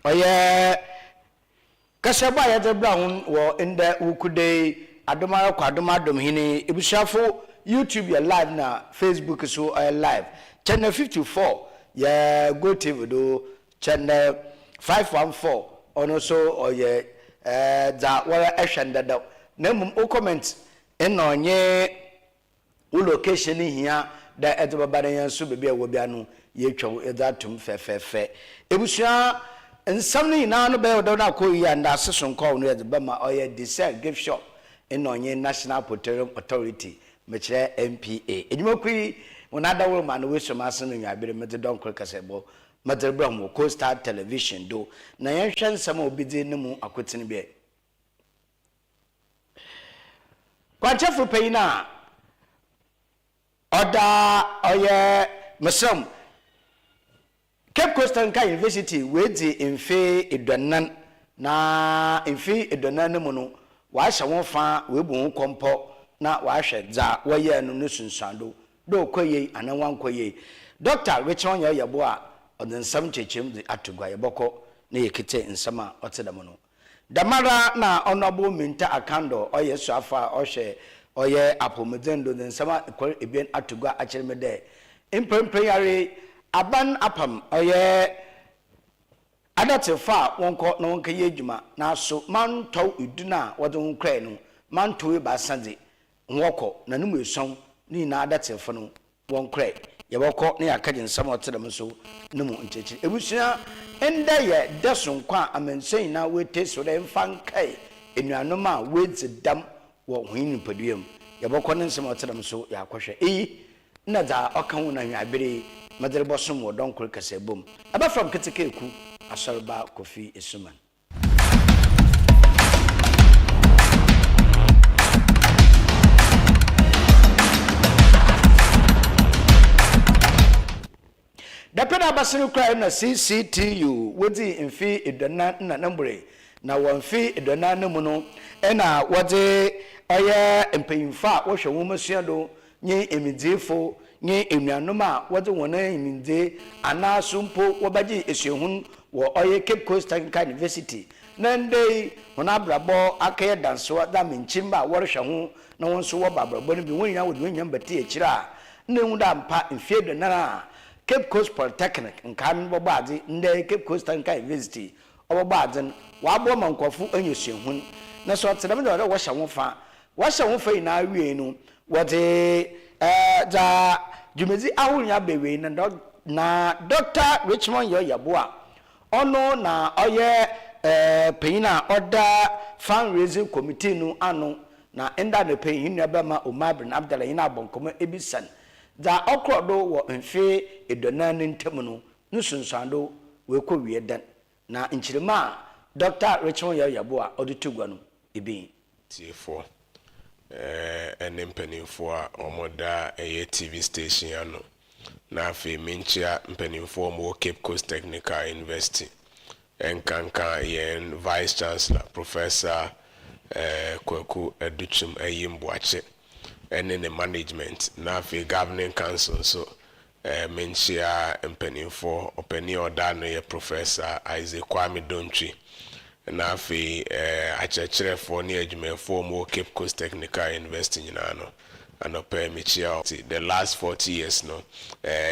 oye kasaba ya debra hun wo inde ukude adoma kwa adoma dom hini ebushafo YouTube ya live na Facebook so live channel 54 ya Go TV do channel 514 ono so oye za wala ehwenda da na mum o comment enonye wo location hia da edebaba yan so bebe wo bia no ye twon edatum fefefe ebusua nsam ni na no be odo na ko yi anda seson call no edeba ma oye desert gift shop enonye National Petroleum Authority mechire MPA ejumokui wonada wo ma no we somase no nwabere mede don kro kasebo mederbra mo Coastal Television do na yenhwe nsam obidi ne mu akotene be kwachefu peyina oda oye mesam Cape Coastal University wedi emfe edonan na emfe edonan mu no wa hye won fa we bu won kompo na wa hye za wa ye no no sunsando do koye anan koye Dr. Richon Yabo a odin sam chechem di atugwa yeboko na yekete nsama otedam no damara na honorable minta akando oye suafa ohye oye apomedendo den sama ebien atugwa acheremede impempeyare aban apam oye adatefa wonko na wonka ye adwuma na so manto iduna wode wonkra no manto e basade nwoko na numu eson ni na adatefa no wonkra yeboko na yakaje nsam otedam so numu nchechi ebusua enda ye deson kwa amensen na wete so de mfankai enuanom a wedzidam wo hwini paduam yeboko ne nsam otedam so yakohwe na da okan wona nwabere maderebosom wo donkor kasebom aba from Ketikeku Asorba Kofi Essuman Dapena basinu kra na CCTU wodi mfi edona na nambure na wonfi edona namu no ena wode oye empanyimfa wo hwe wo masua do nye emidefo nye enuanom a wode wona eminde anasumpo wobaji esuhun wo oye Cape Coastal University nande wona brabo akaye danso da menchimba wo rehwe ho na wonso wo babrabo no bi wonya wode wonya mbati akira na hu da mpa mfi edona na Cape Coast Polytechnic nkan bobade nde Cape Coastal University obobade wa bo mankofu anyesehun na so tedam de wo hye wo fa ina awie no wote za jumezi awunya bewe na Dr. Richmond Yabo a ono na oye peyina oda fundraising committee no ano na enda ne peyin ya bema Omar Abdallah ina bonkomo ebisan da okrodo wo mfe edonan ntem no nusunsando we ko wiedan na nchirima Dr. Richmond Yabo a odutugwa no ebi T4 mpanimfo a omoda TV station ano na afi menchia mpanimfo mo Cape Coast Technical University enkanka yen Vice Chancellor Professor Kwaku Educhum Ayimboache and the management na afi governing council so menchia mpanimfo openi oda no ye Professor Isaac Kwame Dontwi na afi achechere ni adwumefo mo Cape Coast Technical University nyina no anope mechia the last 40 years no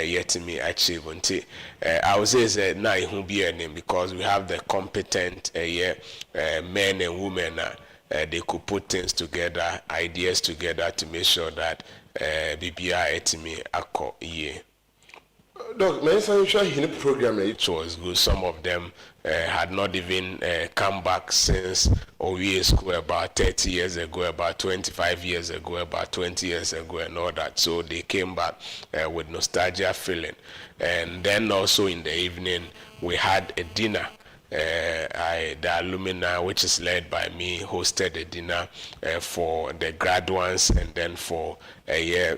yet me achieve until I would say na ihu bi enim because we have the competent men and women they could put things together, ideas together to make sure that BBI etimi akọ iye. Doc, my financial program it was good. Some of them had not even come back since OEA school about 30 years ago, about 25 years ago, about 20 years ago, and all that. So they came back with nostalgia feeling. And then also in the evening, we had a dinner. The alumni, which is led by me, hosted a dinner for the graduates and then for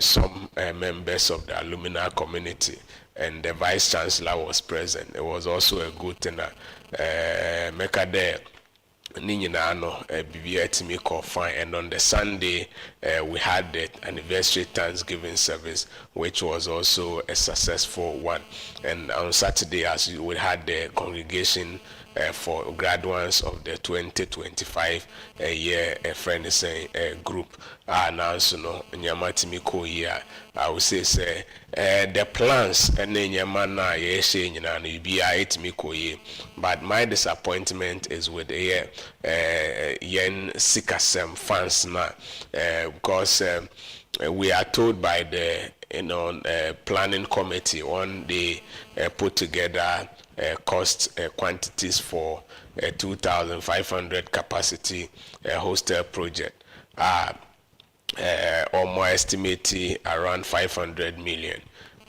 some members of the alumni community. And the Vice Chancellor was present. It was also a good thing. Mekade Ninyina no BBI call fine. And on the Sunday, we had the anniversary Thanksgiving service, which was also a successful one. And on Saturday, as we had the congregation for graduates of the 2025 year friend saying group. Now so no nyamatimi ko year. I would say the plans and nyama na ye she nyina no bi a etimi ko ye. But my disappointment is with the yen sikasem fans na because we are told by the planning committee when they put together cost quantities for 2,500 capacity hostel project. Or more estimated around 500 million,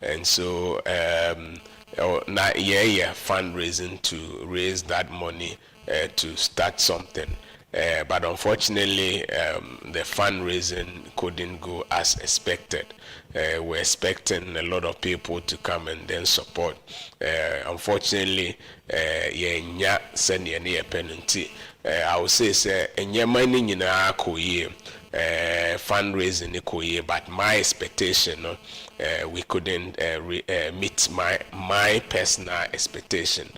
and so now fundraising to raise that money to start something. But unfortunately, the fundraising couldn't go as expected. We're expecting a lot of people to come and then support. Unfortunately, I would say, fundraising, but my expectation, we couldn't meet my personal expectation.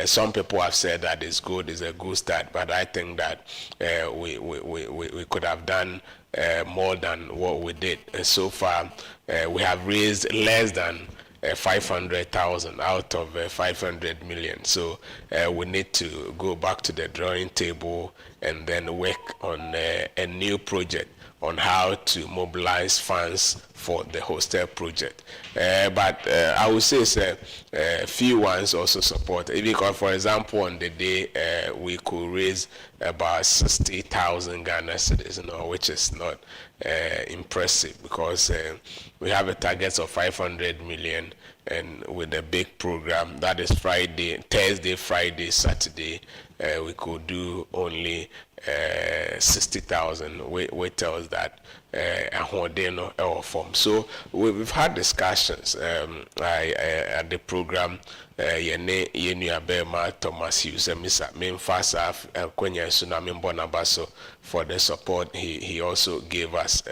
Some people have said that it's good, it's a good start, but I think that we could have done more than what we did. So far, we have raised less than 500,000 out of 500 million. So we need to go back to the drawing table and then work on a new project on how to mobilize funds for the hostel project. But I would say few ones also support. Because, for example, on the day we could raise about 60,000 Ghana cedis, which is not impressive because we have a target of 500 million, and with a big program that is Thursday, Friday, Saturday, we could do only 60,000. We tell us that our form. So we've had discussions at the program. Thomas Hughes, Mr. Memphasa, Kwenya Tsunami Bonabaso for the support. He also gave us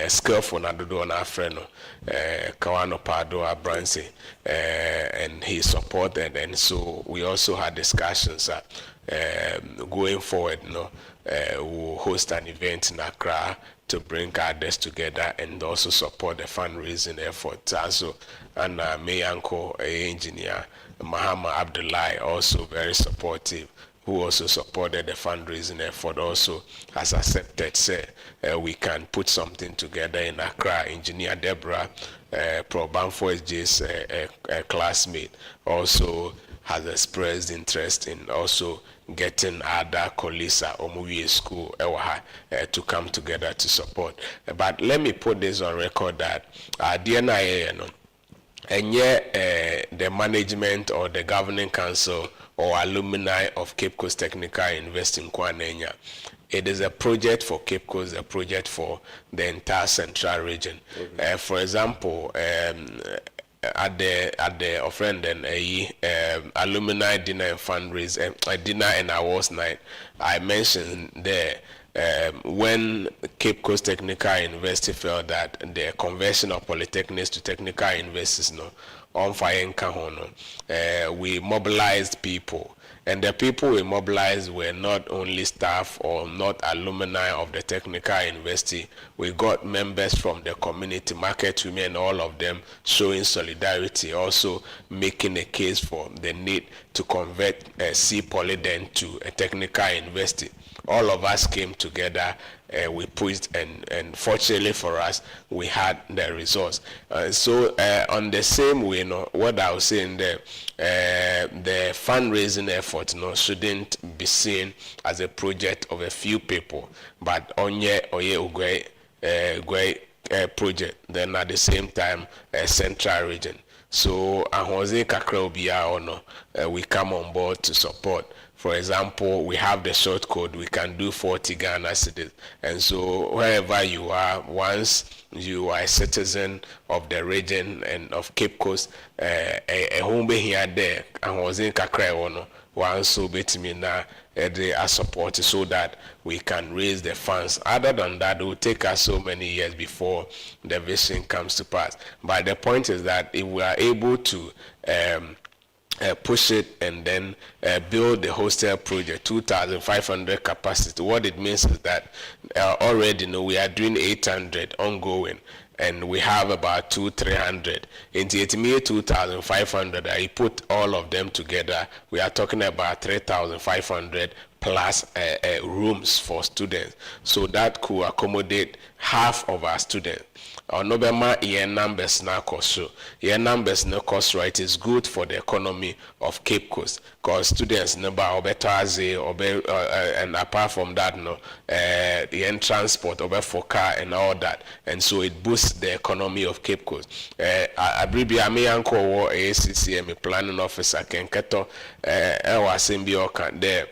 skillful Nadodo and our friend Kawano Pado Abranse, and he supported. And so we also had discussions going forward. We'll host an event in Accra to bring others together and also support the fundraising effort. Also, and my uncle, engineer Mahama Abdullahi, also very supportive, who also supported the fundraising effort, also has accepted, say, we can put something together in Accra. Engineer Deborah, Pro Banfo SJ's classmate, also has expressed interest in also getting other colleagues at Omuwie School to come together to support. But let me put this on record that DNIA, and yet the management or the governing council or alumni of Cape Coast Technical University in Kwanenya, it is a project for Cape Coast, a project for the entire central region. For example, at the offering and alumni dinner and fundraise dinner and awards night, I mentioned there when Cape Coast Technical University felt that the conversion of polytechnics to technical universities on fire in Kahono, we mobilized people. And the people we mobilized were not only staff or not alumni of the technical university. We got members from the community, market women, all of them showing solidarity, also making a case for the need to convert C Poly then to a technical university. All of us came together, we pushed, and fortunately for us, we had the results. So on the same way, what I was saying there, the fundraising effort shouldn't be seen as a project of a few people, but onye oye ugwe project, then at the same time a central region. So ahoze kakra obiya we come on board to support. For example, we have the short code, we can do 40 Ghana cedis. And so wherever you are, once you are a citizen of the region and of Cape Coast, a home here there, and was in Kakra, one so betimi na they are supported so that we can raise the funds. Other than that, it will take us so many years before the vision comes to pass. But the point is that if we are able to push it and then build the hostel project 2,500 capacity. What it means is that already we are doing 800 ongoing and we have about 300 into it 2,500. I put all of them together, we are talking about 3,500 plus rooms for students, so that could accommodate half of our students. Nobema year numbers now cost so year numbers no cost, right? Is good for the economy of Cape Coast because students number and apart from that the transport for car and all that, and so it boosts the economy of Cape Coast. I believe I may uncle war ACCM planning officer Kenketo was in there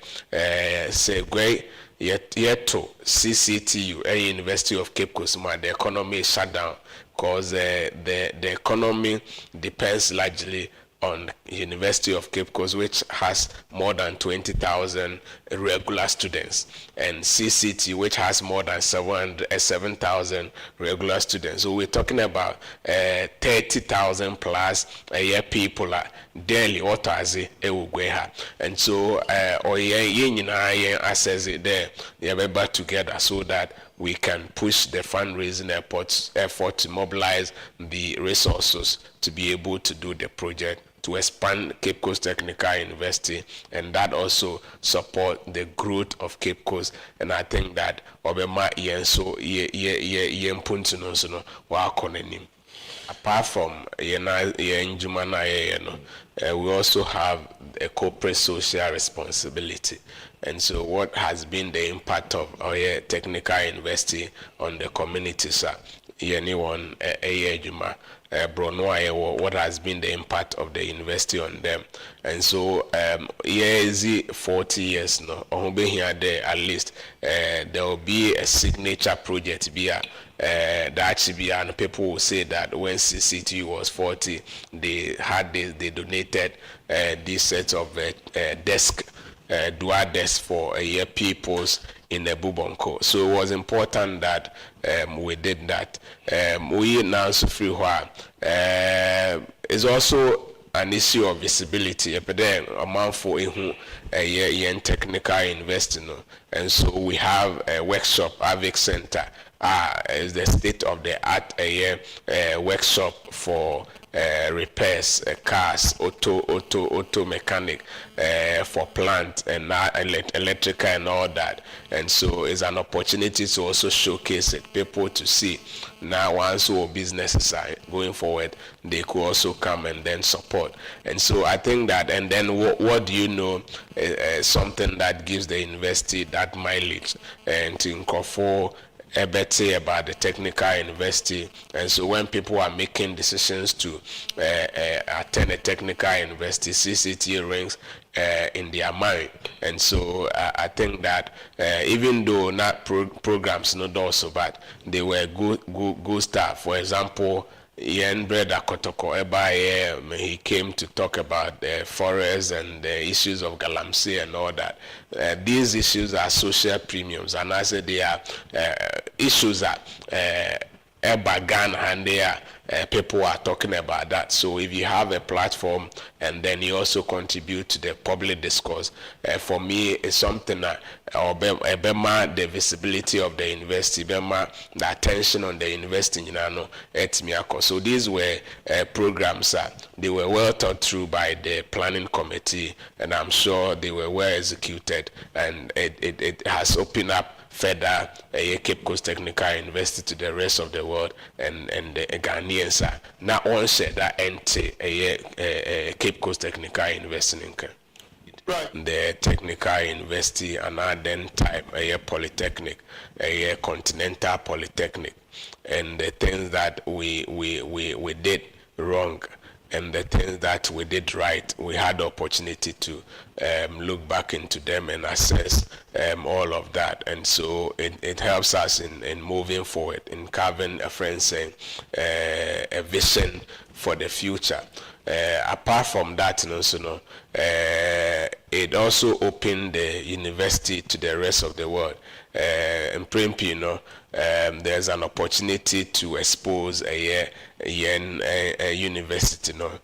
say great. Yet to CCTU, a University of Cape Coast, the economy is shut down because the economy depends largely on University of Cape Coast, which has more than 20,000 regular students, and CCT, which has more than 7,000 regular students. So we're talking about 30,000 plus a year people daily. What is it? And so assess it there, they together so that we can push the fundraising effort to mobilize the resources to be able to do the project, to expand Cape Coast Technical University, and that also support the growth of Cape Coast. And I think that obema yenso puntuno wakonenim. Apart from we also have a corporate social responsibility. And so what has been the impact of our technical university on the community, sir? Anyone what has been the impact of the university on them? And so is 40 years now, there at least there will be a signature project and people will say that when CCT was 40, they donated this set of desk dual desk for peoples in the Bubonko. So it was important that we did that. We now free while it's also an issue of visibility. But then amount for a year technical investing, and so we have a workshop, AVIC Center. Is the state of the art workshop for repairs, cars, auto mechanic, for plant and electrical and all that. And so it's an opportunity to also showcase it, people to see. Now once all businesses are going forward, they could also come and then support. And so I think that, and then what do you know, something that gives the university that mileage and to incorporate better about the technical university. And so when people are making decisions to attend a technical university, CCT rings in their mind. And so I think that even though not programs not also bad, they were good stuff. For example, Ian Breda Kotoko he came to talk about the forests and the issues of Galamsey and all that. These issues are social premiums, and I said they are issues that Ghana and there people are talking about that. So if you have a platform and then you also contribute to the public discourse, for me it's something that the visibility of the university, the attention on the university, so these were programs they were well thought through by the planning committee, and I'm sure they were well executed, and it has opened up further Cape Coast Technical University to the rest of the world, and the Ghanaians now on said that enter Cape Coast Technical University. Right. The technical university and then type a polytechnic, a continental polytechnic, and the things that we did wrong and the things that we did right, we had the opportunity to look back into them and assess all of that. And so it helps us in moving forward, in carving a friend saying a vision for the future. Apart from that, it also opened the university to the rest of the world. In Prempeh, you know, there's an opportunity to expose a university. You know,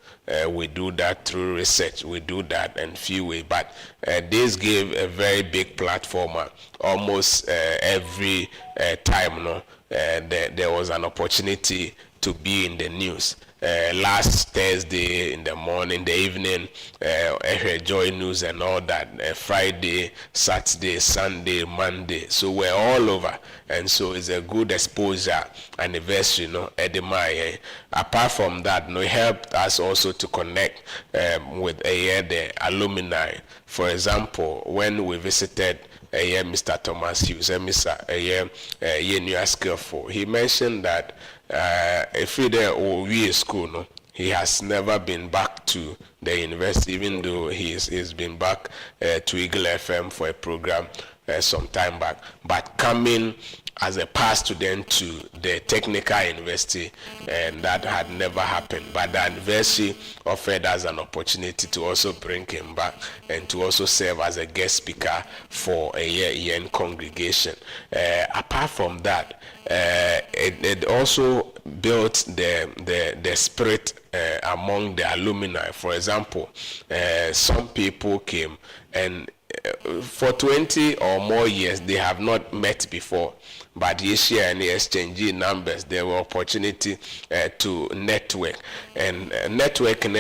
we do that through research. We do that in few ways, but this gave a very big platform. Almost every time, you know, there was an opportunity to be in the news. Last Thursday in the morning, the evening, Joy News and all that. Friday, Saturday, Sunday, Monday. So we're all over, and so it's a good exposure anniversary, you know, at the May. Apart from that, you know, it helped us also to connect with the alumni. For example, when we visited Mr. Thomas Hughes, Mr. New Skillful, he mentioned that every day we school, no, he has never been back to the university, even though he's been back to Eagle FM for a program some time back. But coming as a past student to the technical university, and that had never happened. But the anniversary offered us an opportunity to also bring him back and to also serve as a guest speaker for a year congregation. Apart from that, it also built the spirit among the alumni. For example, some people came and for 20 or more years they have not met before, but this year and exchanging numbers, there were opportunity to network, and networking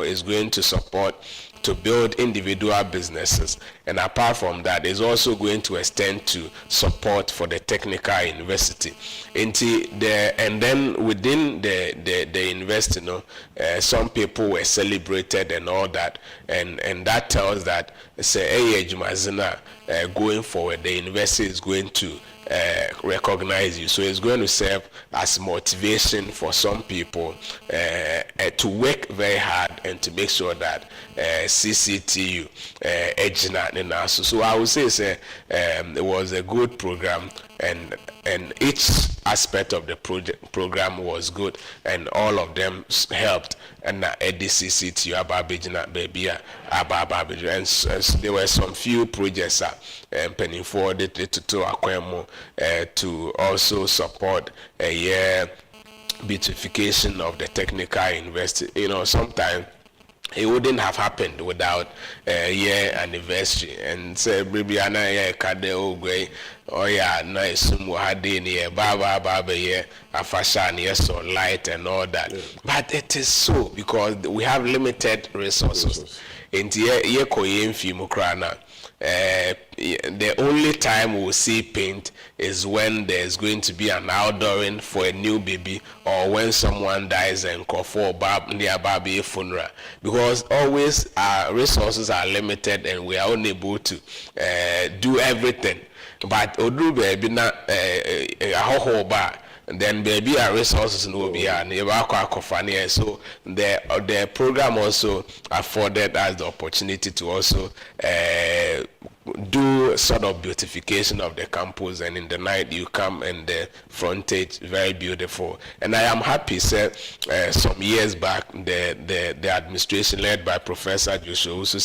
is going to support to build individual businesses, and apart from that, is also going to extend to support for the technical university. And then within the university, some people were celebrated and all that, and that tells that say going forward, the university is going to recognize you. So it's going to serve as motivation for some people to work very hard and to make sure that CCTU so I would say it was a good program, and each aspect of the program was good, and all of them helped. And CCTU and there were some few projects penning forward to also support a year beautification of the technical university. You know, sometimes it wouldn't have happened without a year anniversary. And say Bibiana Kade Ogwe, oh yeah, nice Muhadini, Baba yeah, Afashan, yes, or light and all that. Yeah. But it is so because we have limited resources. In the year Fimokrana. The only time we'll see paint is when there's going to be an outdooring for a new baby, or when someone dies and call for near baby funeral, because always our resources are limited and we are unable to do everything. But Odu baby na a whole bar. Then baby our resources will be so the program also afforded us the opportunity to also do sort of beautification of the campus, and in the night you come and the frontage very beautiful. And I am happy, sir, some years back the administration led by Professor Joshua Usu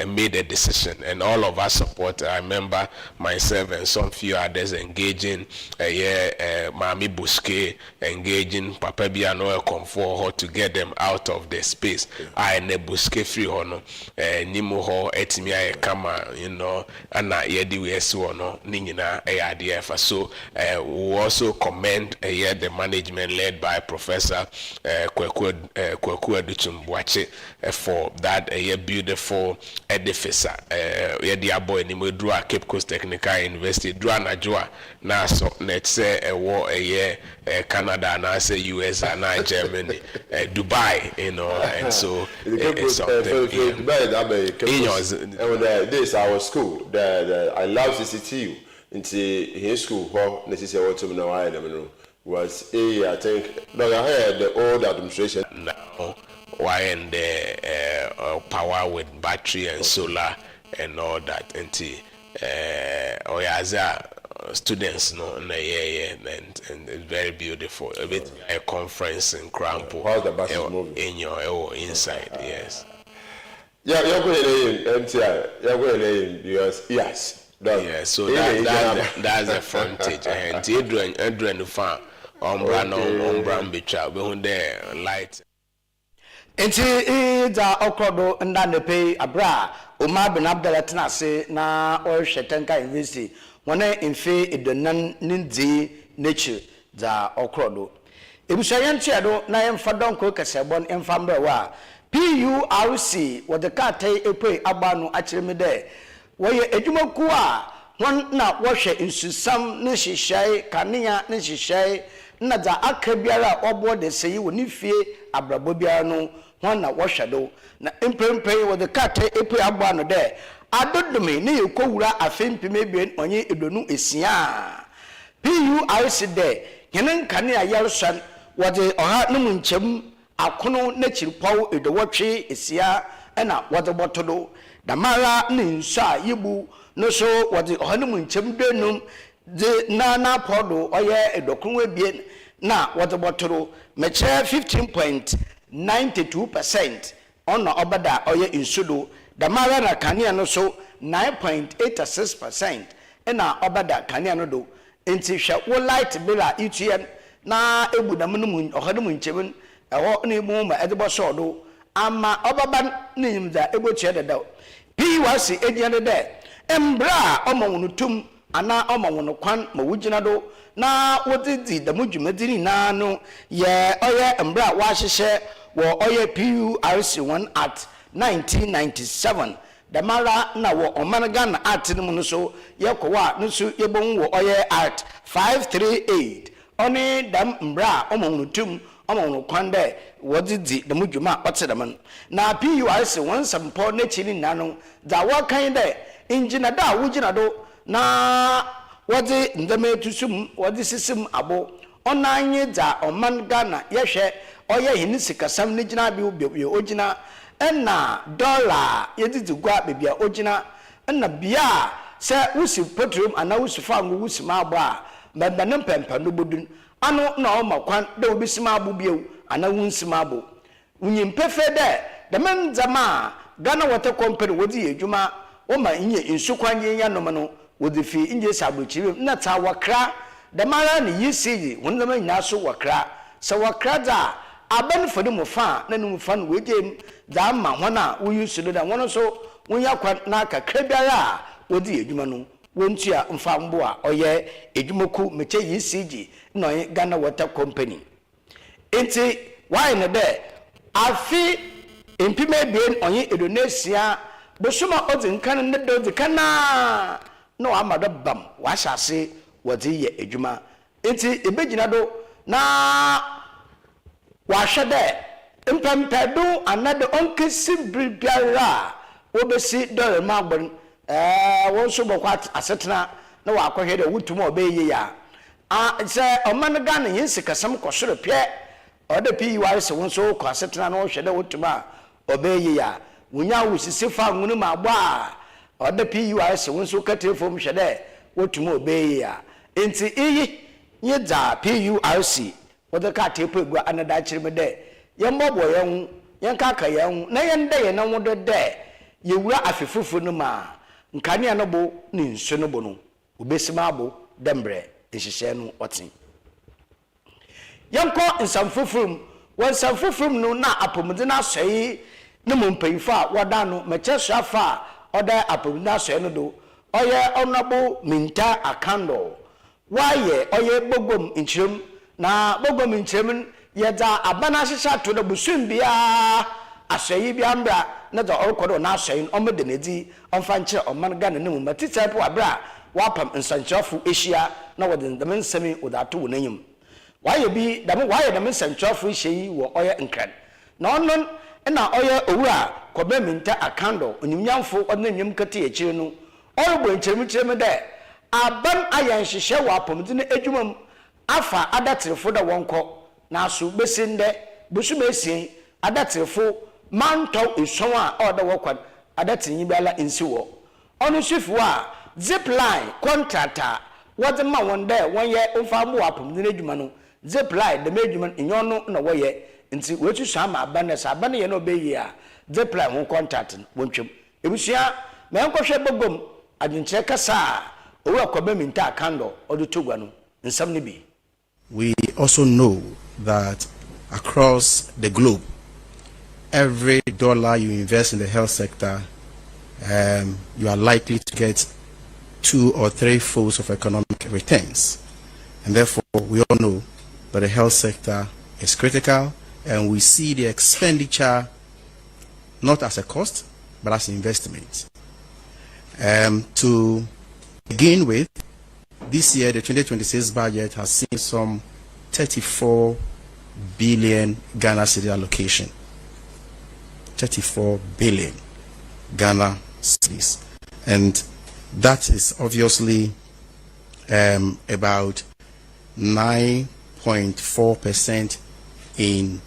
made a decision, and all of us support. I remember myself and some few others engaging Mami Buske, engaging Papa Biano Comfort to get them out of the space. I ne Buske free hono Nimo ho etimia kama, you know, and yedi we no ningina ARDF. So we also commend the management led by Professor Kweku Aduchumbuache for that beautiful edifice. Yedi boy ni mo draw Cape Coast Technical University draw na joa na so let's say war a year Canada and I say US and I Germany Dubai, you know, and so it's something. This our school. I love CCTU. Into his school, what necessary to know I don't was I think no, I heard the old administration now. Why and the power with battery and solar and all that. Students and it's very beautiful. A bit a conference in Crampo the bus moving in your inside, yes. Yeah, you're going to MTI. You're going to because yes. Yeah, so that's the frontage. And Adrian the farm, Umbra Bicha, we there light. Enti da okrodo nda ne pay abra Umar bin Abdallah tenase na o hwetenka university wona emfe edonan nindi nature da okrodo ebusayen tiado na yemfa donko kasebon emfa mbrawa PURC wo de katai epe agba no akireme de wo ye adwumaku a won na wo hwe insusam ne hyehyai kanea ne hyehyai na da akabiara obo de seyi wo ni fie abrabo biara no hon na wo hwedo na empempe wo de katai epe agba no de adodome ne yekowura afempime bien onye edonu esia PURC de yenen kanea yarsan wo de oha no munchem akono na chirpaw edowotwe esia na wo de botodo damara ne nsa yibu no so wo de oha no munchem denum de na podo oye edokun ebien na wo de botodo meche 15.92% ona obada oye insudo damara na kanea no so 9.86% na obada kanea no do enti hwe wo light bill a etn na ebudam no mun ohade mun nchebun eho na emu ma edebo so do ama obaba nim da ebochie deda PURC ejiane de embra omonwunutum ana omonwunu kwan ma wugina do na wodidi da mudwumadini na no ye oye embra wa hyehye wo oye PURC 1 at 1997 damara na wo omanagan art no no so yekowa no so yebon wo oye art 538 oni dam mbra omonwunutum omonwunu kwande wodidi da mudwuma otedaman na PURC 1 sampo na chini nanu da wakan de injina da wugina do na wodi ndeme tusum wodi sisim abo onanye da omangana yehwe oye hini sikasam ni gina bi ogina na dollar yedidi gwa bebia ogina na bia se wusi petrol ana wusi fangu wusi mabo a mbanam pempa no bodun ano na o makwan de obisi mabo biew ana wunsi mabo unyim pefe de men zama Ghana Water Company wodi edwuma o ma nye insukwanye ya no no wodi fi inje sabrochire na ta wakra de mara ni yisi wonama nyina so wakra se wakra da aban fodi mo fa na num fa no wejem da ma hona uyusu do da wono so wonya kwa na kakra biara wodi edwuma no wontua mfa mbo a oye edwumaku meche yisi no Ghana Water Company enti why no de afi empime bien onye Indonesia bosuma odinkan ne do dikana no amado bam wa hyase wodi ye edwuma enti ebegina do na wa hwede empempedo anade onkesi bibiara obesi do magbon won so bokwa asetena na wa akohede wutuma obeye ya se oman Ghana yinsi kasam kosoro pie ode PURC won so kwa asetena na wo hwede wutuma obeye ya wunya wusisi fa ngunu ma gba ode PURC won so katefom hwede wutuma obeye ya enti iyi nye da PURC wode ka tepo gwa anada chirime de yembobo yen yenkaka yen na yende ye na wode de yewura afefufu no ma nkane no bo ni nsu no bo no obesima abo dembre ehihye no otin yanko nsamfufum wonsamfufum no na apomde na asoi ne mompanfa wada no mecheso afa oda apomde na asoi no do oye onabo minta akando waye oye bogom nchirem na bogom nchirem yeda abana hyehyɛ to da busum bia asɔyi bia mbra na da ɔrekɔdo na asɔyi ɔmede nedi ɔmfa nkyerɛ ɔman Ghana ne mu matita po abra wapam nsankyerɛfo ehyia na wɔde ndam nsɛmi odato wɔ n'anyim waye bi dam waye dam nsankyerɛfo ehyi wɔ ɔyɛ nkran na ɔnon na ɔyɛ owura kɔbɛ minta akando onimnyamfo ɔde n'anyim kete ekyire no ɔrebɔ nkyerɛmkyerɛm dɛ aban ayɛ nhyehyɛ wɔ apɔmde ne adwumam afa adaterefo da wɔnkɔ na so besinde busuma esin adaterefo manto eson a oda wokwan adatinyi biala ensi wo onu swifu a zip line contractor wode ma wonde wonye mfa mo apom ne adwuma no zip line de medwuma enyo no na woye nti wetu sa ma abane sa abane ye no beyi a the plan won contact won twem ebusua me nkɔhwɛ bogom adwenkyerɛ kasa owo akɔba minta kando odo togwa no nsam ne bi. We also know that across the globe, every dollar you invest in the health sector, you are likely to get 2 or 3 folds of economic returns. And therefore, we all know that the health sector is critical, and we see the expenditure not as a cost, but as an investment. To begin with, this year, the 2026 budget has seen some 34 billion Ghana cedi allocation. 34 billion Ghana cedis. And that is obviously about 9.4% in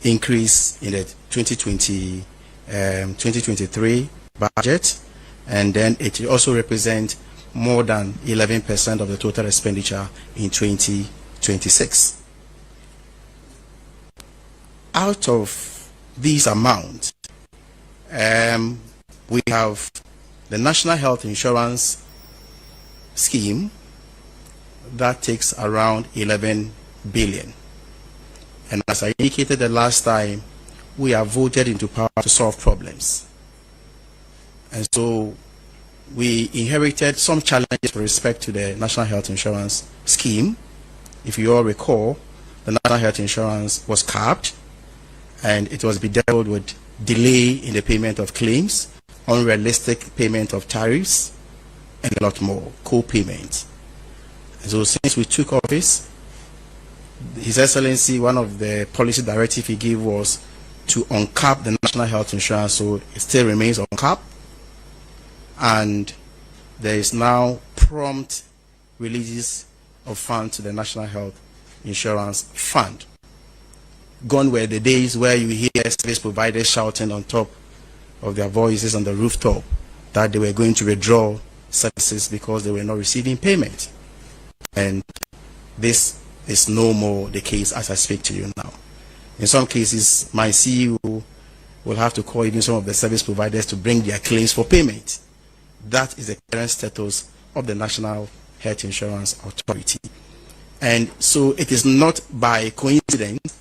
increase in the 2023 budget, and then it also represents more than 11% of the total expenditure in 2026. Out of these amounts, we have the National Health Insurance Scheme that takes around 11 billion. And as I indicated the last time, we are voted into power to solve problems. And so we inherited some challenges with respect to the National Health Insurance Scheme. If you all recall, the National Health Insurance was capped, and it was bedeviled with delay in the payment of claims, unrealistic payment of tariffs, and a lot more, co-payments. And so since we took office, His Excellency, one of the policy directives he gave was to uncap the National Health Insurance, so it still remains uncapped. And there is now prompt releases of funds to the National Health Insurance Fund. Gone were the days where you hear service providers shouting on top of their voices on the rooftop that they were going to withdraw services because they were not receiving payment. And this is no more the case as I speak to you now. In some cases, my CEO will have to call even some of the service providers to bring their claims for payment. That is the current status of the National Health Insurance Authority. And so it is not by coincidence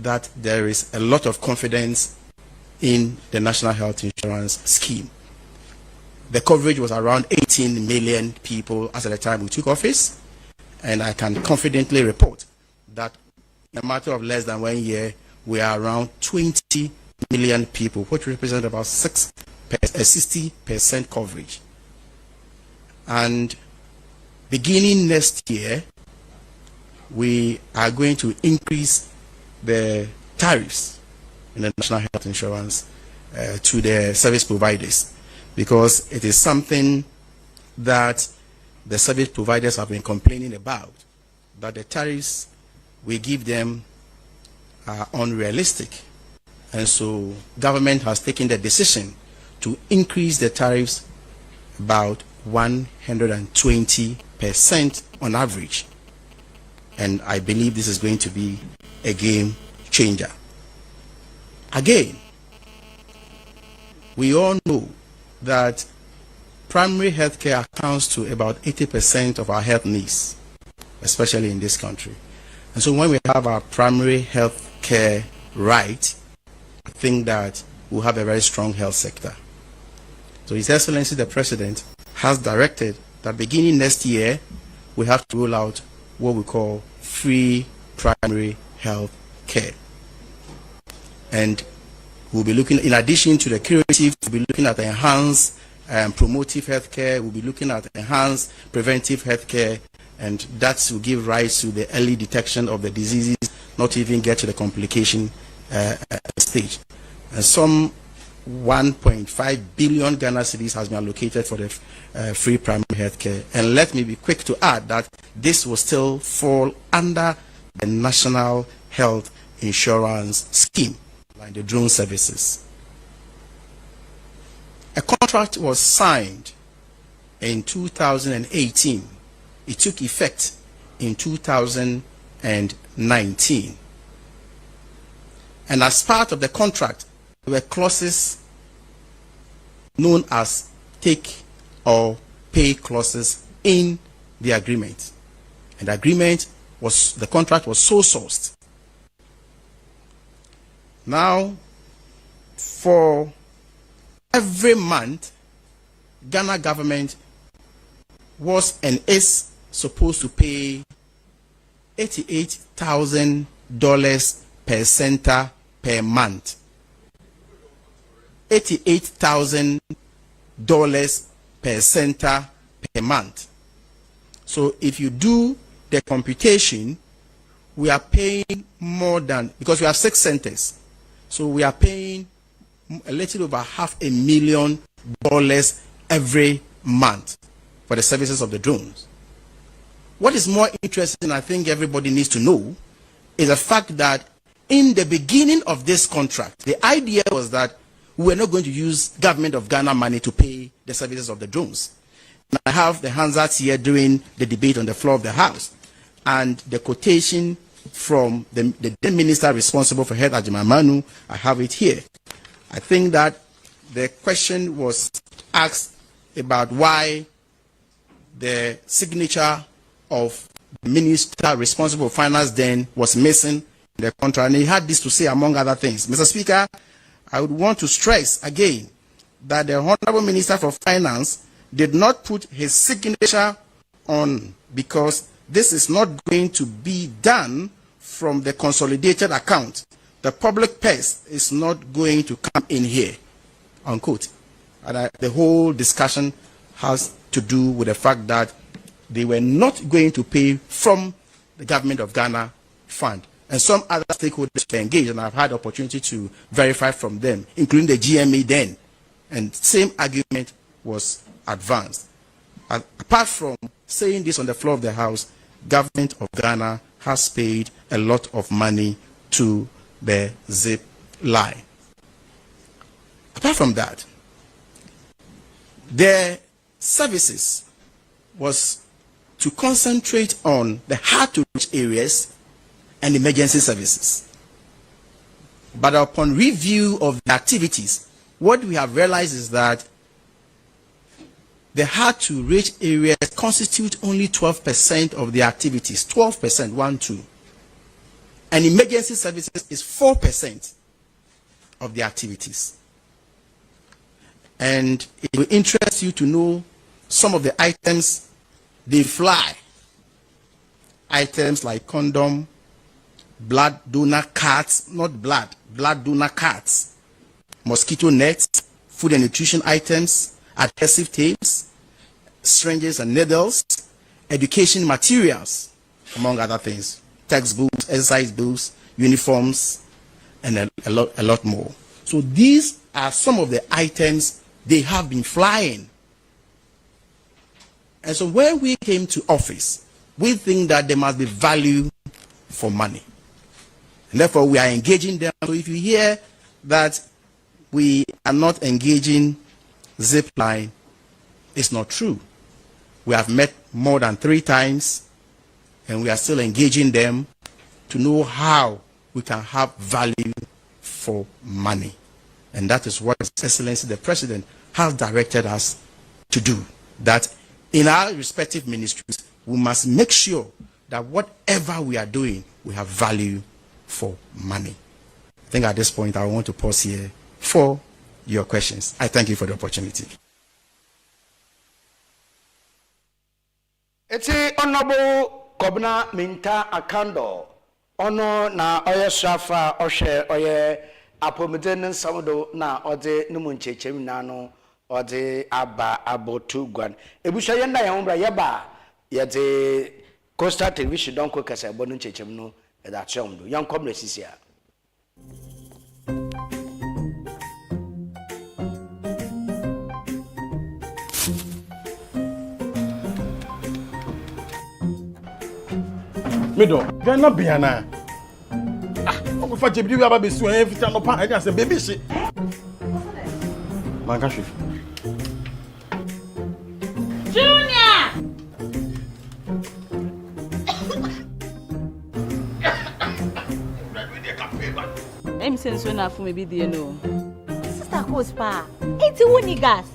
that there is a lot of confidence in the National Health Insurance Scheme. The coverage was around 18 million people as at the time we took office, and I can confidently report that in a matter of less than 1 year, we are around 20 million people, which represent about 60% coverage. And beginning next year, we are going to increase the tariffs in the National Health Insurance to the service providers, because it is something that the service providers have been complaining about, that the tariffs we give them are unrealistic. And so government has taken the decision to increase the tariffs about 120% on average. And I believe this is going to be a game changer. Again, we all know that primary health care accounts to about 80% of our health needs, especially in this country. And so when we have our primary health care right, I think that we'll have a very strong health sector. So His Excellency the President has directed that beginning next year, we have to roll out what we call free primary health care. And we'll be looking, in addition to the curative, we'll be looking at enhanced promotive health care, we'll be looking at enhanced preventive health care, and that will give rise to the early detection of the diseases, not even get to the complication stage. And some 1.5 billion Ghana cedis has been allocated for the free primary health care. And let me be quick to add that this will still fall under the National Health Insurance Scheme, like the drone services. A contract was signed in 2018. It took effect in 2019. And as part of the contract, were clauses known as take or pay clauses in the agreement. And the contract was so sourced. Now, for every month, Ghana government was and is supposed to pay $88,000 per center per month. $88,000 per center per month. So if you do the computation, we are paying more than, because we have 6 centers, so we are paying a little over $500,000 every month for the services of the drones. What is more interesting, I think everybody needs to know, is the fact that in the beginning of this contract, the idea was that we were not going to use government of Ghana money to pay the services of the drones. And I have the Hansards here during the debate on the floor of the House, and the quotation from the then minister responsible for health, Ajimamanu, I have it here. I think that the question was asked about why the signature of the minister responsible for finance then was missing in the contract, and he had this to say among other things. Mr. Speaker, I would want to stress again that the Honorable Minister for Finance did not put his signature on, because this is not going to be done from the consolidated account. The public purse is not going to come in here, unquote. And the whole discussion has to do with the fact that they were not going to pay from the government of Ghana fund. And some other stakeholders were engaged, and I've had the opportunity to verify from them, including the GMA then. And same argument was advanced. Apart from saying this on the floor of the House, government of Ghana has paid a lot of money to the zip line. Apart from that, their services was to concentrate on the hard-to-reach areas and emergency services. But upon review of the activities, what we have realized is that the hard-to-reach areas constitute only 12% of the activities, 12%, 1-2. And emergency services is 4% of the activities. And it will interest you to know some of the items they fly. Items like condom, blood donor cards, not blood donor cards, mosquito nets, food and nutrition items, adhesive tapes, syringes and needles, education materials, among other things, textbooks, exercise books, uniforms, and a lot more. So these are some of the items they have been flying. And so when we came to office, we think that there must be value for money. And therefore, we are engaging them. So if you hear that we are not engaging Zipline, it's not true. We have met more than 3 times, and we are still engaging them to know how we can have value for money. And that is what His Excellency the President has directed us to do. That in our respective ministries, we must make sure that whatever we are doing, we have value for money. I think at this point, I want to pause here for your questions. I thank you for the opportunity. It's Honorable Kobna Minta Akando. Ono na oye srafa oshe oye apomeden samdo na ode numunchechem na no ode aba abotu gwan. Ebusha yenda ya umbra yeba yede Coastal Television don ko kasa bonu nchechem no da chomdo. Yan komre sisia. Mido, Ghana Biana. Oko fa jebi wi aba besu en fita no pa I say baby she. Manga shi. Junior. I'm saying so na for me be there no. coast pa. It's a gas.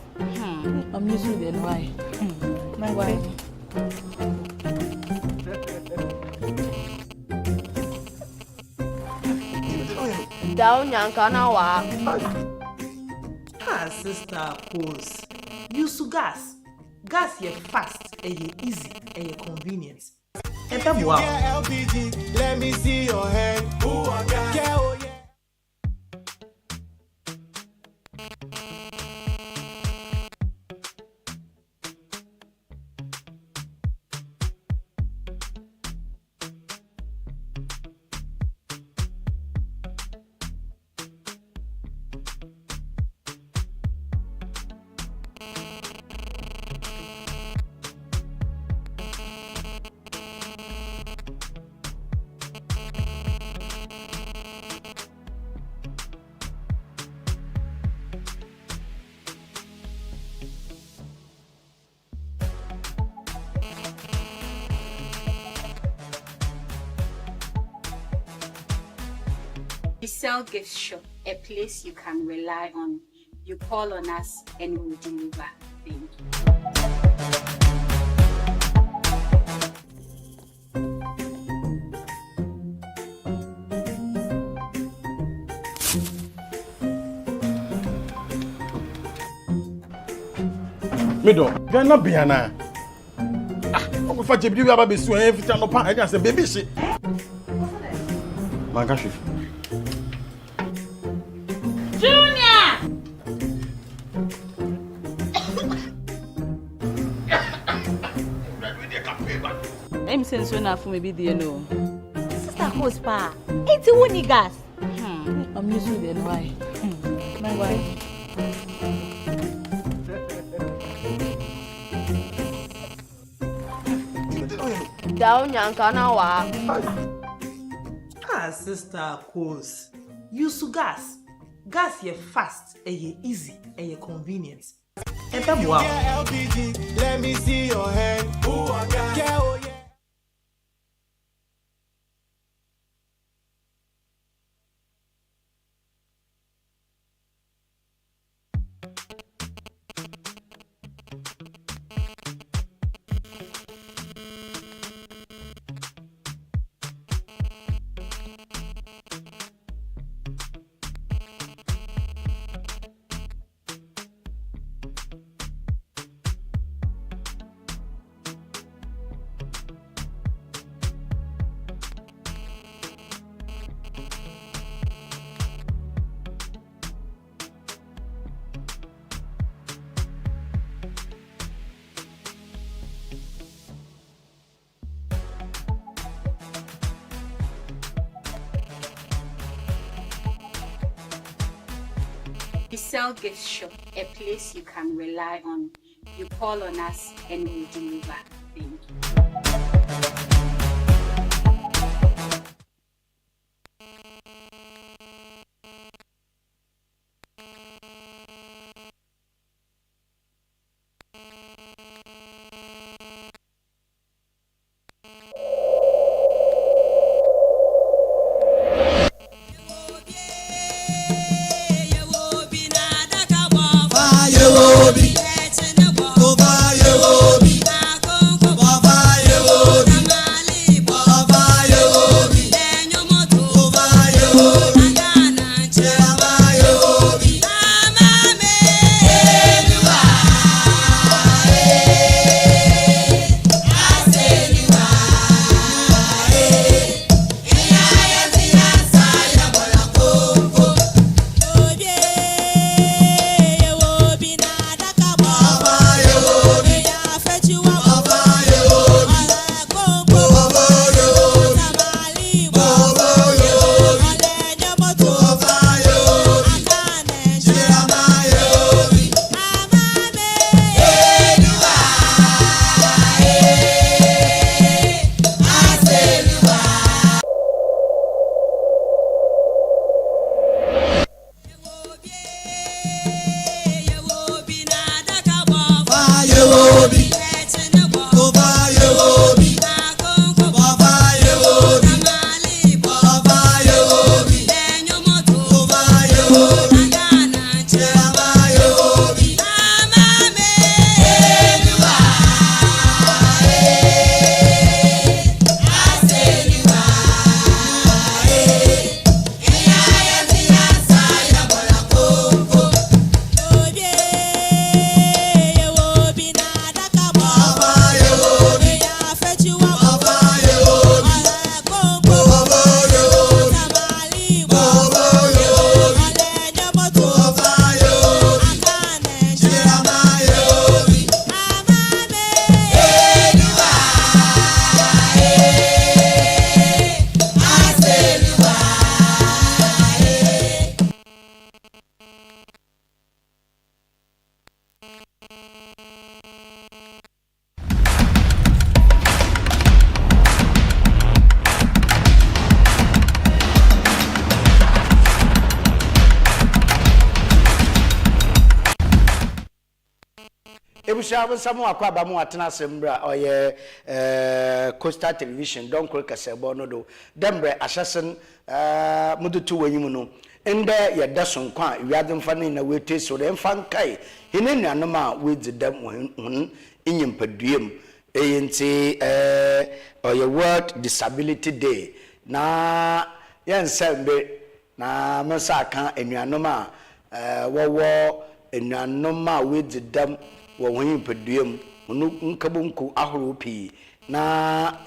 I'm using the why. Why? Down yankana wa. Sister pose. Use gas. Gas ye fast, ye easy, ye convenient. And wow. LPG, let me see your hand. Ooh, I got yeah, oh, yeah. We sell gift shop, a place you can rely on. You call on us and we'll deliver. Thank you. Mido, you're not Biana. Uncle Fat you have a swing every time upon I just a baby shit. Mangashi. Junior! I'm saying so enough for maybe the no. Sister coast pa. It's a gas. I'm using the why. Why? Down yankana wa. Sister pose. Use gas. Gas ye fast, ye easy, ye convenient. And wow. LPG, let me see your hand. Ooh, I got yeah, oh, yeah. We sell gift shop, a place you can rely on. You call on us and we'll deliver. Thank you. Bye, ebusia abonsam akwa ba mu atena sembra oye Coastal Television don kro kasebo no do dembre ahyesen mudutu wanyim no ende ye dason kwa wiadem fa ne na wete so de mfa nkai hene nuanom a wedi dam hun inyimpaduem eyenti oye World Disability Day na yensembe na masa kan enuanom a wowo enuanom a wedi dam wo hin paduem no nkabonku ahoro pi na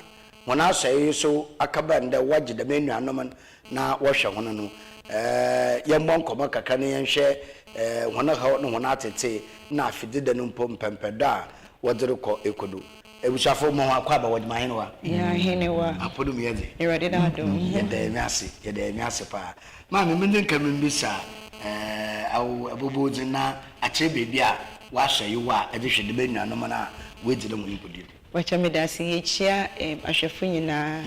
wona asɔe so akaba nda wagye da enuanom na wɔhwɛ hono no yɛmmɔ nkɔmɔ kakra ne yɛnhwɛ wona ha no wona atete na afide da no mpom pempeda a wɔdere kɔ ekodo ebusafo mo akwa ba wɔde mahene wa ya hene wa apodum yɛde erade da do yɛda mi ase pa ma me mende nka me mbisa awu aboboji na akyere bebi a wahwɛ yi wa ɛde hwɛ de enuanom na wɔdze de mo impodi wacha medasi yechia ahwɛfo nyina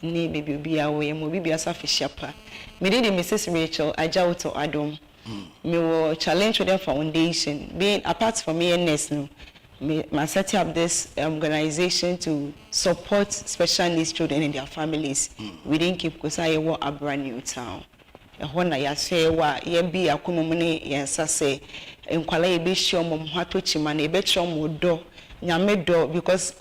ne bebi obi a wo yɛ mo bibi asafi shapa me did Mrs. Rachel Ajauto Adom me wo challenge with the foundation being apart from me nurse no me set up this organization to support special needs children and their families within Cape Coast Ayewo Abra New Town ehona ya sewa ye bi akomomu ne yensa se enkwala ye be hye omom hato chima na e be kye omodo nyamedo because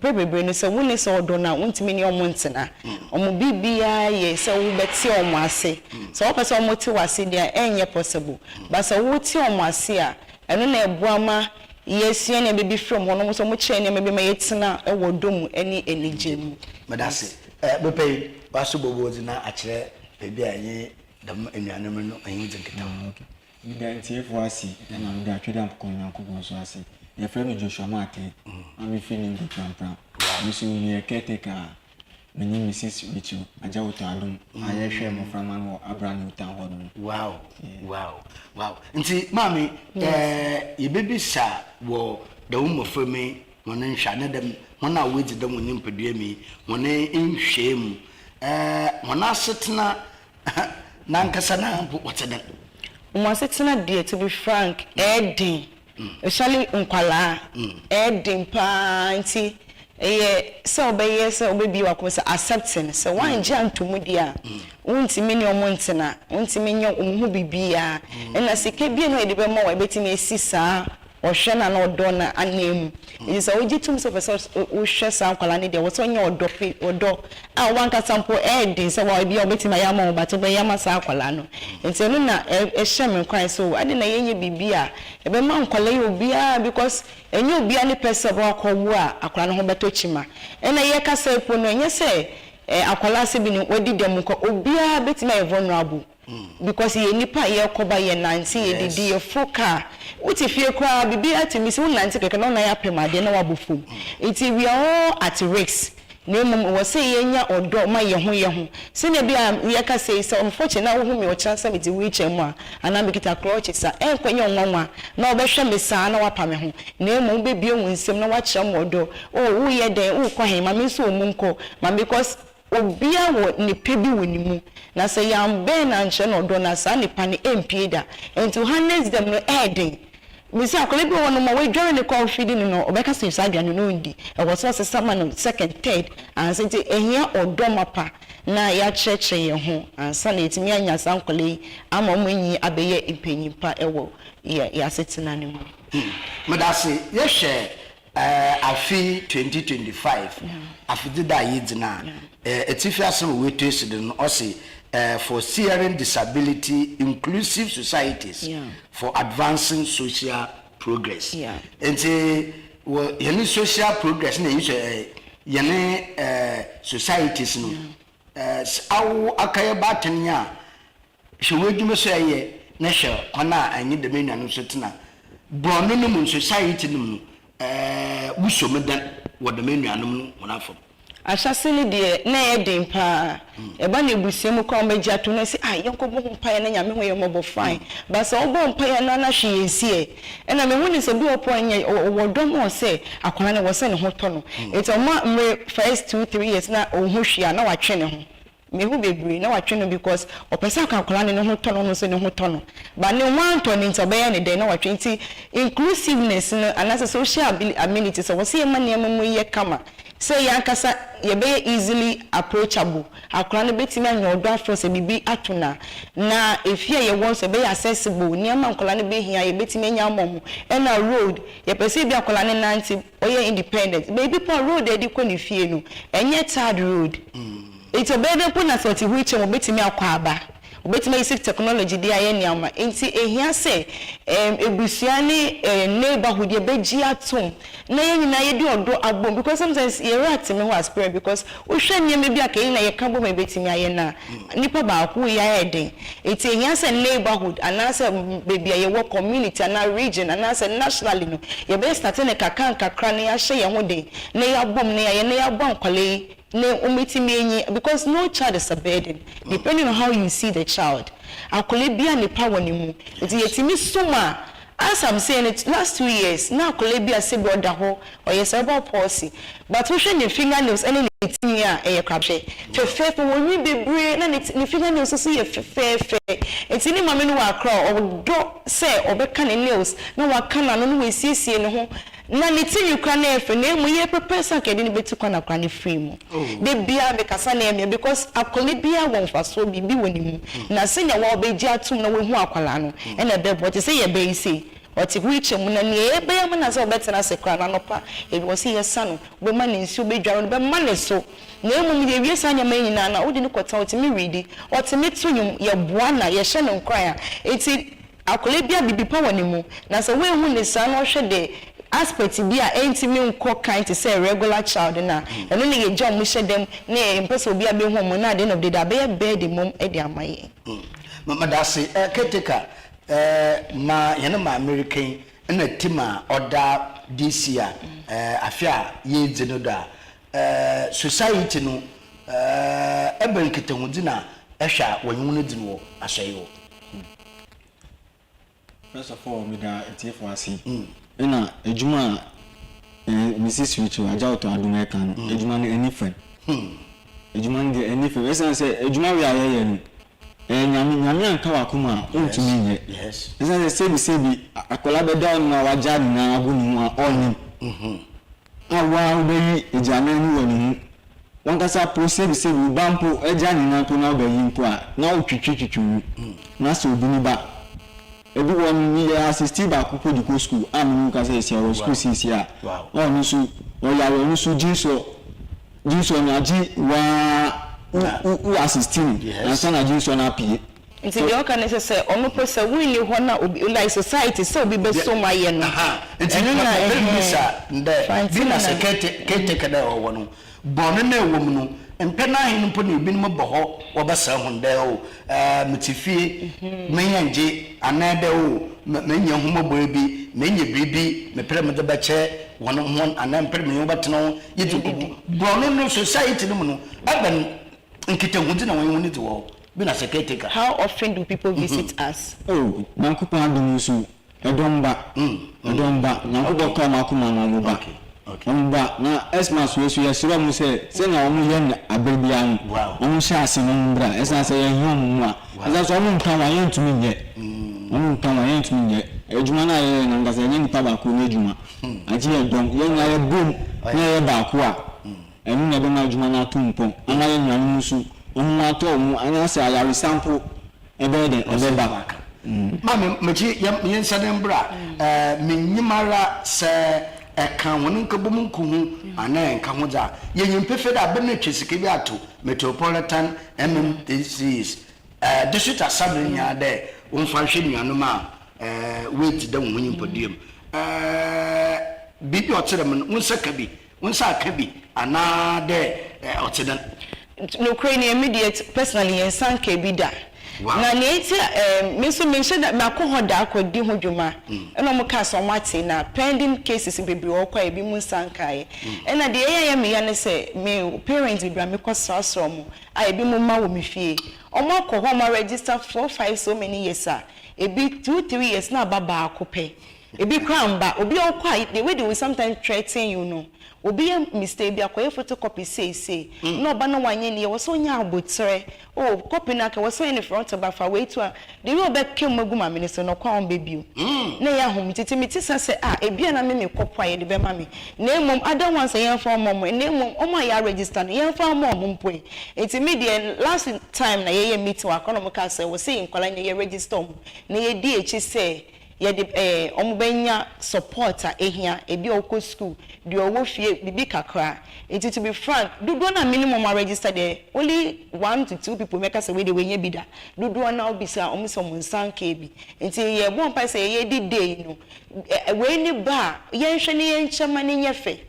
probably no se woni se odo na wontimi ne omontena omo bibia ye se wo beti omo ase so wo pese omo ti wase dia enye possible but se wo ti omo ase a eno na ebuama yesie ne bebi from hono so mo kye ne mebe ma yetina ewo dom eni enigem madase bepe waso bobozi na akire bebi anye dam enuanem no anyi dzinketa okay mi da ntefo ase na mi da tweda konyanko gonso ase ye frame Joshua Mate I'm feeling good pram mi so ni caretaker me ni Mrs. Rachel Ajauto Adom aye hwe mo from an Abraham Town hall wow nti mami ye bebi sa wo da wo fami wona nhwa ne dem wona wedi dem woni mpadua mi wona nhwe mu wona asetena nankasa na woteda mo asetena de to be frank edin especially nkwala edin panti so obeye so obebi wakosa accepting so wan jantomu dia untimi ne omontena untimi nye omhu bibia na sike bia no edebe ma wa betimi esisa ohwe na na odo na anem is ogitum so person ohwe san kwala ne dia woso nye odo a wanka sample edin so wa bia obetimi ya ma obato be ya ma sa kwala no enti no na ehye me kwan so ade na yenye bibia ebe ma nkwala ye obia because enye obia ne pese ba akọwu a akwala no ho beto chima ena ye kasa epo no enye se akwala se bi ni wadi dem ko obia betimi e vulnerable because ye nipa ye koba ye nanti ye didi ye foka uti fie kwa bibi atimi se nanti keke no na ya pemade na wabofom iti we are all at risk nemu wo se ye nya odo ma ye ho se ne bia ye ka se unfortunately na wo hu me o chance me di wheelchair mu a ana me kita crutches a enkwanye nwanwa na obehwe me saa na wapa me ho nemu be bie hu nsem na wa kire mo odo wo ye den wo kwa he ma me so mu nko ma because obia wo ni pebi wonimu na se yam ben na nche no odo na sa ni pani empieda enti harness them no edin misi akole bi wono ma we dware ne confident no obeka se sa adwane no ndi e wo so sesama no second third and say ehia odo mapa na ya cheche ye ho ansa na etimi anya sankole ama mo nyi abeye impanyimpa ewo ya setina ne mu madase ye hwe afi 2025 afide da yidina etifi asem we test no o say for steering disability inclusive societies for advancing social progress and any social progress na yene societies no awu akaye batanya hwewedwuma so ye na hwe kwana anyi de menua no so tena brono no mu society no busomedan wode menua no wona fam ashasini de na edin pa e ba na busiemu kwa meja to na si yenko bo mpa na nyame ho ye mobo fine but so bo mpa na na hwe yensie e na me huni so bi opo anya wodom o se akwana na wo se ne ho to no it o ma me first 2-3 years na o ho hwe na wa twe ne ho me who bebree na watwe no because opesa ka akola ne ho tono no so ne ho tono ba ne wan to ne ntobe ne de na watwe nti inclusiveness no anasa social amenities so wose ma ne mu ye kama say yankasa ye be easily approachable akola no betimi anya odo afro se bibi atuna na efia ye won se be accessible ne ma akola no be hia ye betimi anya mom and a road ye pese bi akola ne nanti oye independent baby pon road e di ko ne fie no enye third road it's a better put na sort which mo betimi akwa aba obetimi use technology dey aye niama enti ehia se ebusua ni neighborhood ye beji atom na ye nyina ye di odo abom because sometimes ye rat me was prayer because wo hwe niam bi akai na ye ka bom ebetimi aye na nipa ba ku ya eden enti ehia se neighborhood anase baby ye wo community na region anase nationally no ye be start na kakra na ya hye ye ho den na ya bom na ye na ya bom kwale because no child is a burden depending on how you see the child akole bia ne power ne mu enti yetimi soma as I'm saying it last 2 years na akole bia se bi oda ho or cerebral palsy but we hwe ne fingernails any timi a krabhwe fefe woni bebre na ne fingernails so ye fefe enti ni mame no wa akra odo se obeka ne nails na wa kana no we siesie ne ho na niti yukra na efe na emu ye prepare kede ni beti kwa na kwa ni free mu be bia be kasa na eme because akole bia won faso bibi woni mu na senya wa obeji atum na we hu akwala no e na be but say ye be isi oti wiche mu na ne e be ya mu na so obetena se kra na nopa e bi wosi ye sano be ma ne nsi obedwaro be ma ne so na emu ye wie sanya ma nyina na odi ni kwota oti mi ready oti mi tunyum ye boa na ye hye no nkran a eti akole bia bibi pa woni mu na so we hu ne sa no hwe de aspect bi a entimi nko kind to say regular child na eno ne ye jom mu hyedem na empese obi abe hu mo na at the end of the day be the mom e de amaye mama dase keteka ma yene ma American na tima oda DC a afia ye dzino da society no ebe nketehudi na ehwa wonwu no dzino asoyo first of all me da etf asi ina ejuma Mrs. Richo aja oto aduma kan ejuma ni enifen ejuma ni enifen esa se ejuma we ayeye ni nyame anka wakoma ontumi nye esa se sebi akola be down na waja ni na agu ni mu oni awa obeyi ejana ni woni mu won kasa pro sebi bampo eja ni na to na obeyi mpo a na otwitwitwu na so obi ni ba ebi won ni assist ba ko di school am ka say sia school sia o ni su o ya we ni su jinso na ji wa u assisting na so na jinso na pie nti de o kan say ono pesa we ni ho na obi like society so obi be so ma ye no nti na bisa nde bi na sekete kada o wono bono na ewom no empena hin mpo na ebinum boho wobasa hunde o mutifie menyanje anade o menya humobore bi menya bibi mepere me de bache wono hon anampere me yobatno yitu bono no society no no aban nkitehudi na wonwoni de wo bi na secretary. How often do people visit us? Oh, nakupa adunusu edomba nakupa kama akuma na muba mba na esmas wesu yesira mu se na omu ye abebia no omu sha ase no mbra esa se ye hom mu a esa so omu nkan wa ye ntumi nye ejuma na ye na ngasa ye nipa ba ko na ejuma aji ye dom ye na ye bom na ye ba ko a enu na be na ejuma na tumpon ana ye nwan musu omu ato omu ana se ayari sample ebe de ba mama mechi ye nsa de mbra menyimara se eka won nkabom nkuhu ana enka ho za ye nyimpefe da be na twesike bi ato metropolitan MMDCs district assembly nya de wonfa hwe nuanom a wait da won nyimpodiem bibi oterem wonsa kabi wonsa akabi ana de otedan no crane immediate personally en sanka bi da na neti me so mention that makohoda akodi hodwuma eno mo ka so mate na pending cases bebre okwa ebi mu sankae ena de ye me ya ne se me parents bi bra me kwasasro mo a ebi mu ma wo me fie omo akọ ho ma register 4 5 so many years a ebi 2 3 years na baba akope Ebi kramba, obi all quiet. The way they will sometimes threaten you know. Obi a mistake bi akoye photocopy say. No ba no wanye ne wo so nya abotre. Oh, copy na ka wo so in front of bafa wait to the way be kem magu ma me so no kwa on bebiu. Na ya hom titi miti say ebi na me kopo aye de be ma me. Na mom other ones yen for mom na mom o ma ya register no yen for mom mpo. Enti me the last time na ye meet wa kono mo ka say wo say nkwala na ye register mo. Na ye di echi say ye de omubenya supporter ehia ebi okọ school de owo fie bibi kakra it to be frank dodo na minimum register there only 1 to 2 people make us we dey wenye bida dodo na obisa omuso monsanka ebi enti ye bon pa say ye di day no we ni ba ye hwe ne ye nchama ne nyefe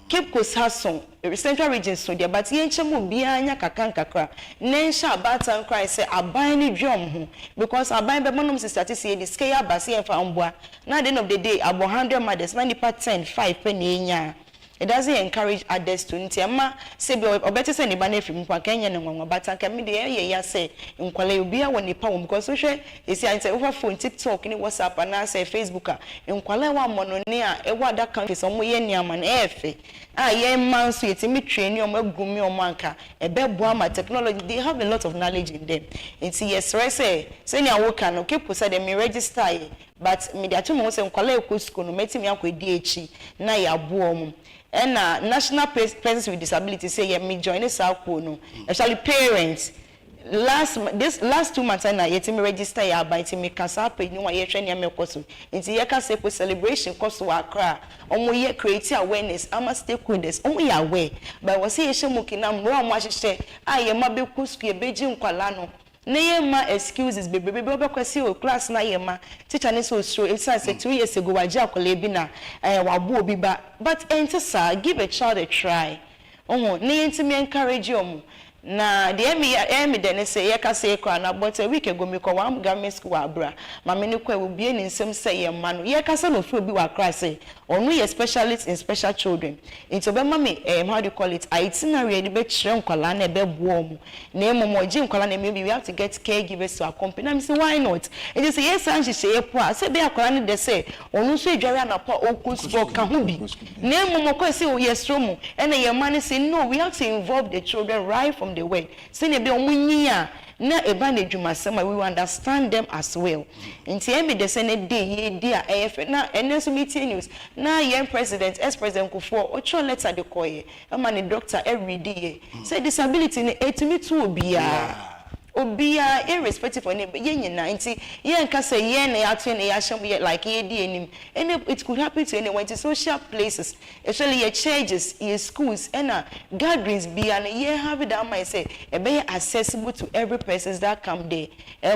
Cape Coast has some central region so there but ye nchama bia anya kakra nensha abatan cry say aban ni dwom ho because aban be monom start say the scale base e fa mboa na at the end of the day abo 100 mothers man nipa 10 5 pe na enya. It doesn't encourage others to ntiama say be obeti say niba na fim kwa kenya ne nwanwa bata ka me de ye ya say nkwala obi a woni pa wo because so hwe esi an say over phone TikTok ni WhatsApp na say Facebook a nkwala wa mono ne a e wa da country so mo ye niama na efe a ye man so yetimi train o magumi o manka e be boa ma technology they have a lot of knowledge in them. It's yes say ni awoka no keep say dem register but me dey atomo say nkwala e ko school no metimi akwedi echi na ya boa mu. And national persons with disability say me join this no actually parents last 2 months na yet me register ya by me kasa page no ye hwe ne me koso nti ye ka say for celebration koso akra omo ye create awareness ama stakeholders omo ye aware but we say ye shemuki na mro omo ahyehyɛ a ye ma be ku school be ji nkwala no na ye ma excuses bebe obekwasi o class na ye ma teacher ne so it's say 2 years ago waje akola bi na wabo obi ba but enter sir give a child a try na yentimi encourage you na the emi de say ye ka say kwa na but a week ago me ko one government school abra ma me ne kwa obi ni nsem say ye ma no ye ka say no fi obi wa cry say onu ye specialist in special children into be mama how do you call it itinerary de be kire nkwala na be buo mu na emomo ji nkwala na maybe we have to get caregivers to accompany me say why not it is yes and she say po say be akwala ni de say onu so edware na pa okusbo ka ho bi na emomo ko say o yes room and your man say no we have to involve the children right from the way say be omunyi na eba na dwumasem we will understand them as well nti emi de say na day ye dey a na eneso meeting news na young president ex-president Kufuor ocho letter de koye ama ni doctor every day say disability ni etimi tu obia irrespective of name ye nyina nti ye nka say ye na ya to na ya hyem like ye di enim and it could happen to anyone to social places especially your churches your schools and gatherings be and ye have that mind say e be accessible to every person that come there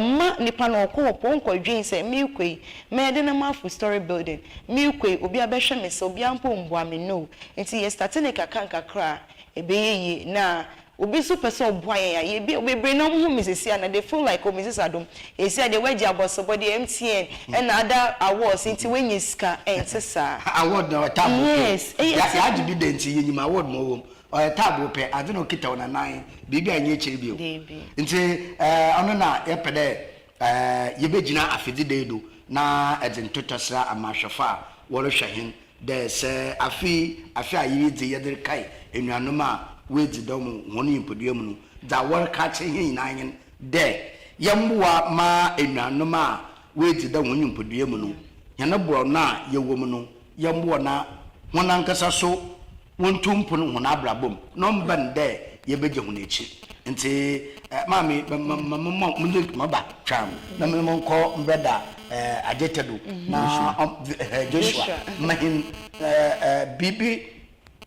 ma nipa no ko ponko dwen say me kwei me de na ma for story building me kwei obi abehwe me so obi ampo mboa me no nti ye start na kakanka kra e be ye na obi super so boy ye be obi no hu Mrs. and they feel like Mrs. Adom he said the way aboso body MTN and other awards into when you ska sir award na table yes ya be dent ye nyima award mo wom o table pe ade no kita ona nan bibi anye chiri bio nti ono na ye pede ye begina afidi dedo na edentotosra amahwefa wo rehwehin de se afi ayi di ye de kai enuanoma we di dom woni impodua mu no da wor ka che hin nan de yemboa ma enuanoma we di da woni impodua mu no yana bro na ye wo mu no yemboa na wonankasa so wontumpo no wona abrabom no mban de ye beje ho nechi nti mami mo ba twam na me mo ko mbeda ajetedo na Joshua mahin bibi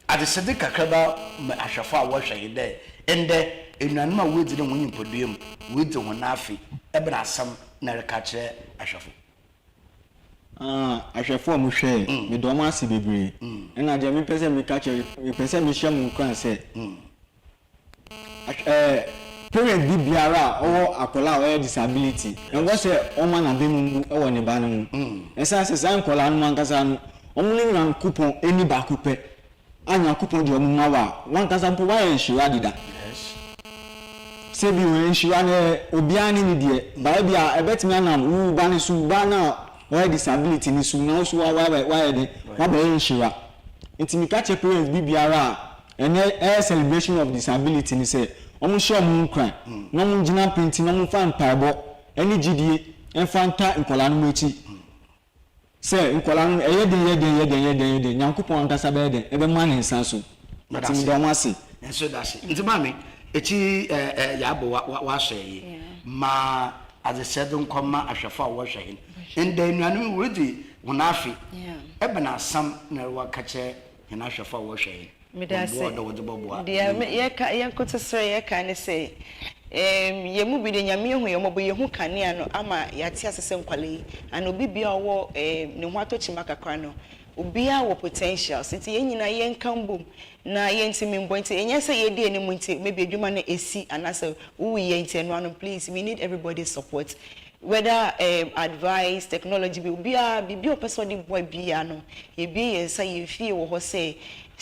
adesede kakaba ahwafa wohwe de ende enanuma wedi ne wonyi poduem wedi wona afi ebra asam na rekache ahwafo ahwafo mo hwe me do ma ase bebre na je me pese me kache me pese me hye mo kran se parent bi biara owo akola o disability and what say o ma na be mu e wo ne ba ne mu esa se san kola no mankasa no o mu ni ran coupon eni ba coupe anya coupon di o mu mawa wan kasa mpo wa enhira dida yes sebi we enhira ne obi ani ni de ba bia ebetimi anam wu ba ne su ba na why disability ni so now so why the why be inshira nti mi catch parents bibiara and a celebration of disability ni say omo show mo nkran no mo gina printing no mo fan paibo any gidie enfanta nkola no echi say nkola no yeden nyankopon nkasa be yeden ebe ma ne nsan so nti do mo ase enso dase nti mami echi ya bo wa hwe ma as I said nkoma ahwefa wo hwe enda nuanu wedi wonafi ebe na asam na wa kache hena ahwefa wo hwe medase dia ye kotosere ye kan say ye mu bi de nyame hu ye mobo ye hu kanea no ama yate asese nkwale ana obi bia wo ne ho atochi makakra no obi a wo potential since ye nyina ye nkambom na ye ntimi mbonti enye say ye de enimu nti maybe adwuma na esi anasa wo ye ntenu anu please we need everybody's support whether advice technology bi person di boy bia no ye bi ye say ye fie wo ho say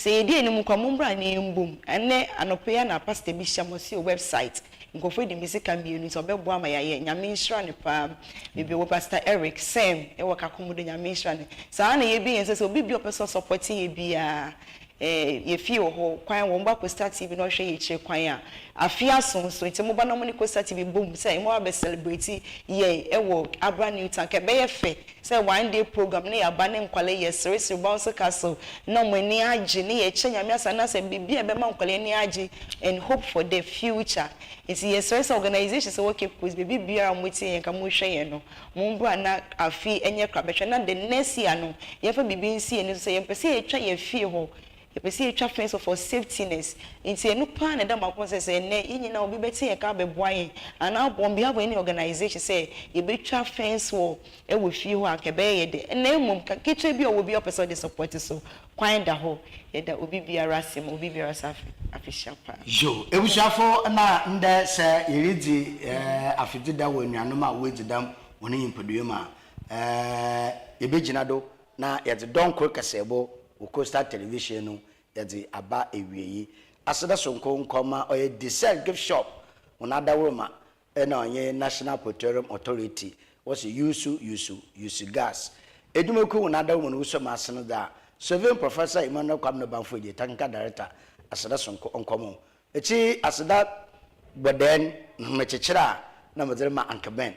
ye de enimu kwa mombra na embom ene anope na pastor bi shamosi website nkofo di misika mienu so be boa ma ye nyame nhira ne pa bibi wo pastor Eric Sam e wo kakomo de nyame nhira ne sa na ye bi yen se obi bi person supporting ye bia ye fie ho kwan wo mba ko start TV no hwe ye kire kwan a afia so nti mo ba no mo ni ko start TV bom say mo ba celebrate ye e wo Abra Newton ke be ye fe say one day program na ya ba ne nkwale ye sere bounce castle no mo ni age ne ye che nyame asana say bibi e be ma nkwale ni age and hope for the future. It's a service organization so okay because baby biara mo tie nka mo hwe ye no mo bra na afi enye krabetwa na the next year no ye fa bibi nsi eni so ye pese ye twa ye fie ho ye pese ye twa fence for safetyness nti enu pa na da makon se ne yinyina obi beti ye ka be boaye ana on behalf of any organization say ye be twa fence wo e wo fie ho akebe ye de na emom ka ketre bi o wo bi opese de support so kwan da ho ye da obi biara sim obi biara safi official pa yo ebushafo na nde se yeridi afidida wo nuanom a wo edidam woni yimpadue ma ebegina do na ye de donko kasebo wo Coastal Television no ye de aba ewiei aseda sonko nkoma oye Diesel gift shop wona dawroma na onye National Petroleum Authority was use gas edumeku wona dawroma no so ma aseno da Serving Professor Emmanuel Kwamno Banfodi Tanka Director aseda sonko onkomo echi aseda boden mechechira na modema ankaben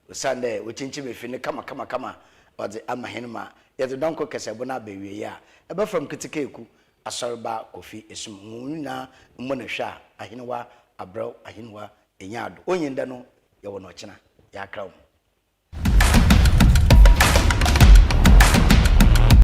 usande wochinchi mefine kama ode amahenma yede donko kesebo na bewie ya ebe from kitikeku Asorba Kofi Essuman na mmonahwa ahenwa abraw ahenwa enyado onyinda no ye wono chena ya krawo